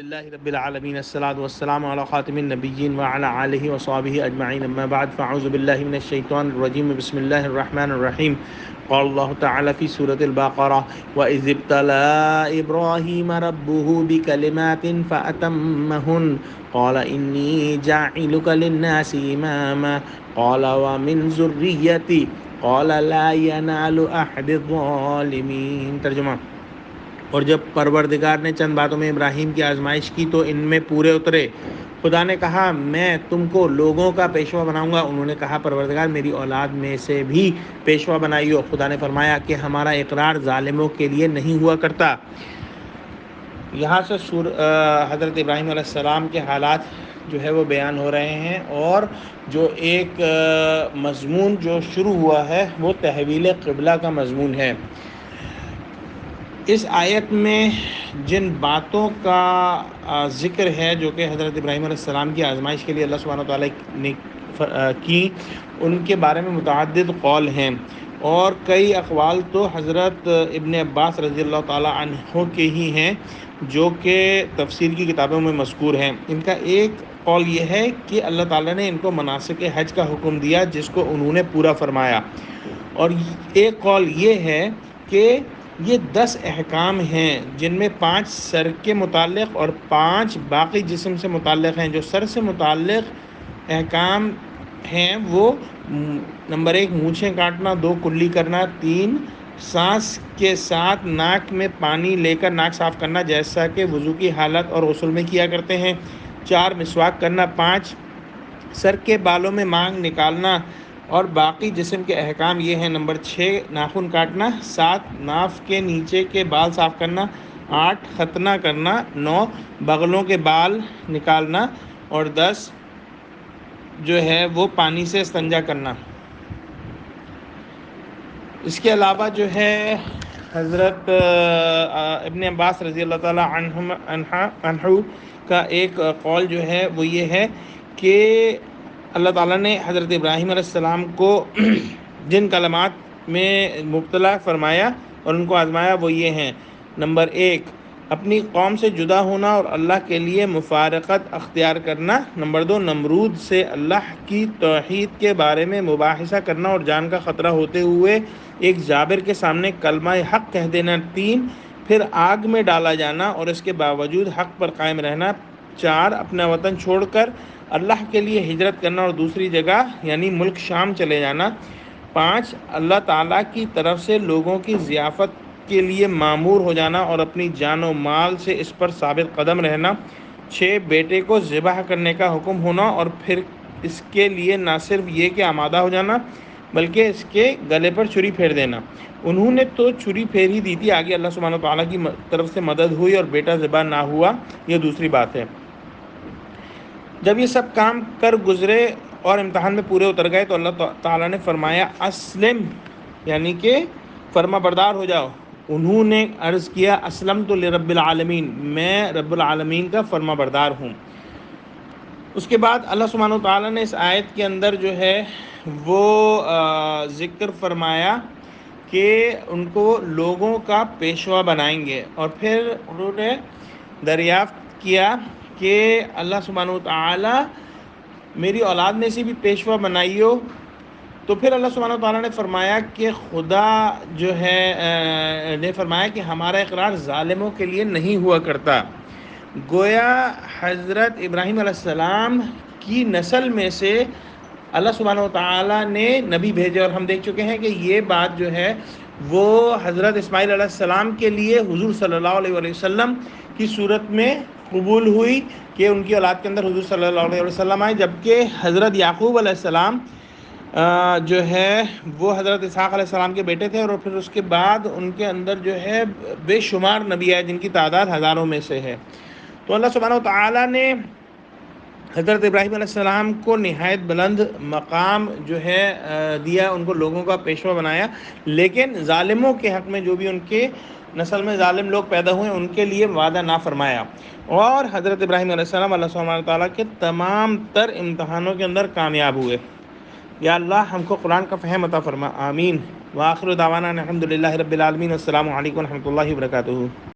لله رب العالمين الصلاة والسلام على خاتم النبيين وعلى آله وصحبه أجمعين أما بعد فأعوذ بالله من الشيطان الرجيم بسم الله الرحمن الرحيم قال الله تعالى في سورة البقرة وإذ ابتلى إبراهيم ربه بكلمات فأتمهن قال إني جاعلك للناس إماما قال ومن ذريتي قال لا ينال أحد الظالمين ترجمہ اور جب پروردگار نے چند باتوں میں ابراہیم کی آزمائش کی تو ان میں پورے اترے۔ خدا نے کہا میں تم کو لوگوں کا پیشوا بناؤں گا۔ انہوں نے کہا پروردگار میری اولاد میں سے بھی پیشوا بنائیو۔ خدا نے فرمایا کہ ہمارا اقرار ظالموں کے لیے نہیں ہوا کرتا۔ یہاں سے حضرت ابراہیم علیہ السلام کے حالات جو ہے وہ بیان ہو رہے ہیں، اور جو ایک مضمون جو شروع ہوا ہے وہ تحویل قبلہ کا مضمون ہے۔ اس آیت میں جن باتوں کا ذکر ہے جو کہ حضرت ابراہیم علیہ السلام کی آزمائش کے لیے اللہ سبحانہ وتعالیٰ نے کی، ان کے بارے میں متعدد قول ہیں، اور کئی اقوال تو حضرت ابن عباس رضی اللہ تعالیٰ عنہ کے ہی ہیں جو کہ تفسیر کی کتابوں میں مذکور ہیں۔ ان کا ایک قول یہ ہے کہ اللہ تعالیٰ نے ان کو مناسک حج کا حکم دیا جس کو انہوں نے پورا فرمایا، اور ایک قول یہ ہے کہ یہ 10 احکام ہیں جن میں 5 سر کے متعلق اور 5 باقی جسم سے متعلق ہیں۔ جو سر سے متعلق احکام ہیں وہ نمبر 1 مونچھیں کاٹنا، 2 کلی کرنا، 3 سانس کے ساتھ ناک میں پانی لے کر ناک صاف کرنا جیسا کہ وضو کی حالت اور غسل میں کیا کرتے ہیں، 4 مسواک کرنا، 5 سر کے بالوں میں مانگ نکالنا، اور باقی جسم کے احکام یہ ہیں۔ نمبر 6 ناخن کاٹنا، 7 ناف کے نیچے کے بال صاف کرنا، 8 ختنہ کرنا، 9 بغلوں کے بال نکالنا، اور 10 جو ہے وہ پانی سے استنجا کرنا۔ اس کے علاوہ جو ہے حضرت ابن عباس رضی اللہ تعالیٰ عنہ کا ایک قول جو ہے وہ یہ ہے کہ اللہ تعالیٰ نے حضرت ابراہیم علیہ السلام کو جن کلمات میں مبتلا فرمایا اور ان کو آزمایا وہ یہ ہیں۔ نمبر 1 اپنی قوم سے جدا ہونا اور اللہ کے لیے مفارقت اختیار کرنا۔ نمبر 2 نمرود سے اللہ کی توحید کے بارے میں مباحثہ کرنا اور جان کا خطرہ ہوتے ہوئے ایک جابر کے سامنے کلمہ حق کہہ دینا۔ 3 پھر آگ میں ڈالا جانا اور اس کے باوجود حق پر قائم رہنا۔ 4 اپنا وطن چھوڑ کر اللہ کے لیے ہجرت کرنا اور دوسری جگہ یعنی ملک شام چلے جانا۔ 5 اللہ تعالیٰ کی طرف سے لوگوں کی ضیافت کے لیے مامور ہو جانا اور اپنی جان و مال سے اس پر ثابت قدم رہنا۔ 6 بیٹے کو ذبح کرنے کا حکم ہونا اور پھر اس کے لیے نہ صرف یہ کہ آمادہ ہو جانا بلکہ اس کے گلے پر چھری پھیر دینا۔ انہوں نے تو چھری پھیر ہی دی تھی، آگے اللہ سبحانہ وتعالیٰ کی طرف سے مدد ہوئی اور بیٹا ذبح نہ ہوا، یہ دوسری بات ہے۔ جب یہ سب کام کر گزرے اور امتحان میں پورے اتر گئے تو اللہ تعالیٰ نے فرمایا اسلم، یعنی کہ فرما بردار ہو جاؤ۔ انہوں نے عرض کیا اسلمت لرب العالمین، میں رب العالمین کا فرما بردار ہوں۔ اس کے بعد اللہ سبحانہ وتعالیٰ نے اس آیت کے اندر جو ہے وہ ذکر فرمایا کہ ان کو لوگوں کا پیشوا بنائیں گے، اور پھر انہوں نے دریافت کیا کہ اللہ سبحانہ وتعالیٰ میری اولاد میں سے بھی پیشوا بنائیو، تو پھر اللہ سبحانہ وتعالیٰ نے فرمایا کہ خدا جو ہے نے فرمایا کہ ہمارا اقرار ظالموں کے لیے نہیں ہوا کرتا۔ گویا حضرت ابراہیم علیہ السلام کی نسل میں سے اللہ سبحانہ وتعالیٰ نے نبی بھیجے، اور ہم دیکھ چکے ہیں کہ یہ بات جو ہے وہ حضرت اسماعیل علیہ السلام کے لیے حضور صلی اللہ علیہ وسلم کی صورت میں قبول ہوئی کہ ان کی اولاد کے اندر حضور صلی اللہ علیہ وسلم آئے، جبکہ حضرت یعقوب علیہ السلام جو ہے وہ حضرت اسحاق علیہ السلام کے بیٹے تھے، اور پھر اس کے بعد ان کے اندر جو ہے بے شمار نبی آئے جن کی تعداد ہزاروں میں سے ہے۔ تو اللہ سبحانہ وتعالیٰ نے حضرت ابراہیم علیہ السلام کو نہایت بلند مقام جو ہے دیا، ان کو لوگوں کا پیشوا بنایا، لیکن ظالموں کے حق میں جو بھی ان کے نسل میں ظالم لوگ پیدا ہوئے ان کے لیے وعدہ نہ فرمایا، اور حضرت ابراہیم علیہ السلام اللہ سبحانہ تعالیٰ کے تمام تر امتحانوں کے اندر کامیاب ہوئے۔ یا اللہ ہم کو قرآن کا فہم عطا فرما، آمین۔ وآخر دعوانا الحمد للہ رب العالمین، السلام علیکم ورحمۃ اللہ وبرکاتہ۔